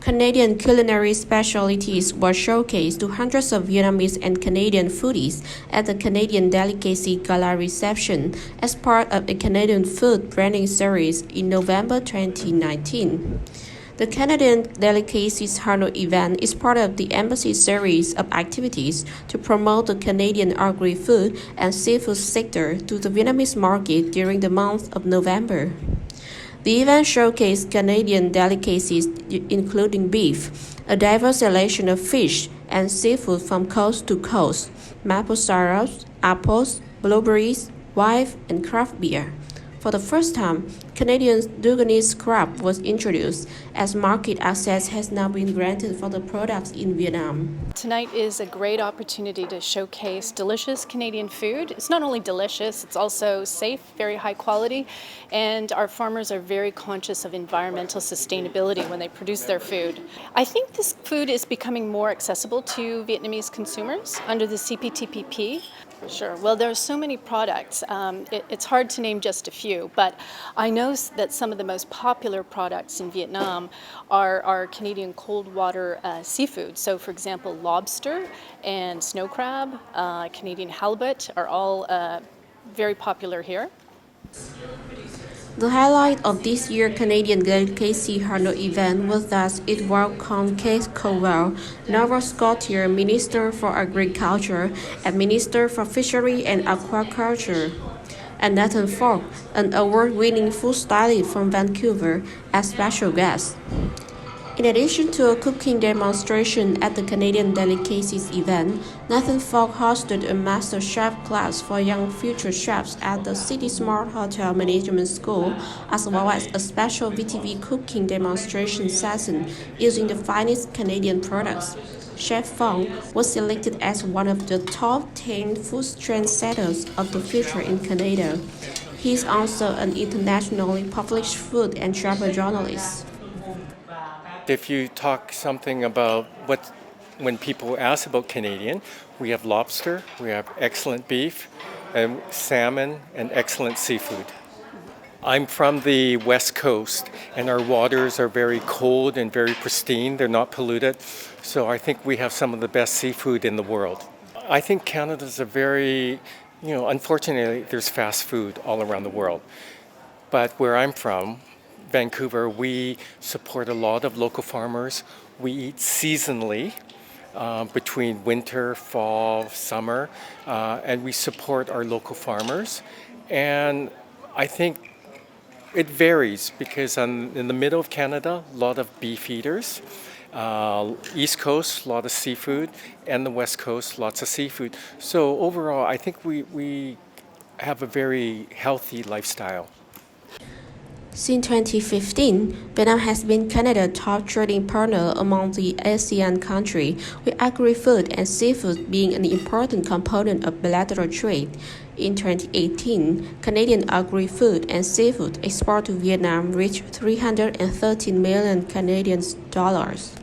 Canadian culinary specialties were showcased to hundreds of Vietnamese and Canadian foodies at the Canadian Delicacy Gala reception as part of a Canadian food branding series in November 2019. The Canadian Delicacies Harno event is part of the Embassy series of activities to promote the Canadian agri-food and seafood sector to the Vietnamese market during the month of November. The event showcased Canadian delicacies including beef, a diverse selection of fish and seafood from coast to coast, maple syrups, apples, blueberries, wine, and craft beer. For the first time, Canadian Duganese crab was introduced, as market access has now been granted for the products in Vietnam. Tonight is a great opportunity to showcase delicious Canadian food. It's not only delicious, it's also safe, very high quality, and our farmers are very conscious of environmental sustainability when they produce their food. I think this food is becoming more accessible to Vietnamese consumers under the CPTPP. Sure. Well, there are so many products. It's hard to name just a few, but I know that some of the most popular products in Vietnam are Canadian cold water seafood. So, for example, lobster and snow crab, Canadian halibut are all very popular here. The highlight of this year's Canadian Delicacy Harno event was that it welcomed Kate Cowell, Nova Scotia Minister for Agriculture and Minister for Fishery and Aquaculture, and Nathan Fogg, an award-winning food stylist from Vancouver, as special guests. In addition to a cooking demonstration at the Canadian Delicacies event, Nathan Fogg hosted a Master Chef class for young future chefs at the City Smart Hotel Management School, as well as a special VTV cooking demonstration session using the finest Canadian products. Chef Fogg was selected as one of the top 10 food trendsetters of the future in Canada. He is also an internationally published food and travel journalist. If you talk something about when people ask about Canadian, we have lobster, we have excellent beef, and salmon, and excellent seafood. I'm from the West Coast, and our waters are very cold and very pristine. They're not polluted, so I think we have some of the best seafood in the world. I think Canada's a very, unfortunately, there's fast food all around the world. But where I'm from, Vancouver, we support a lot of local farmers. We eat seasonally between winter, fall, summer, and we support our local farmers. And I think it varies because in the middle of Canada, a lot of beef eaters. East Coast, a lot of seafood, and the West Coast, lots of seafood. So overall, I think we have a very healthy lifestyle. Since 2015, Vietnam has been Canada's top trading partner among the ASEAN countries, with agri-food and seafood being an important component of bilateral trade. In 2018, Canadian agri-food and seafood export to Vietnam reached $313 million Canadian dollars.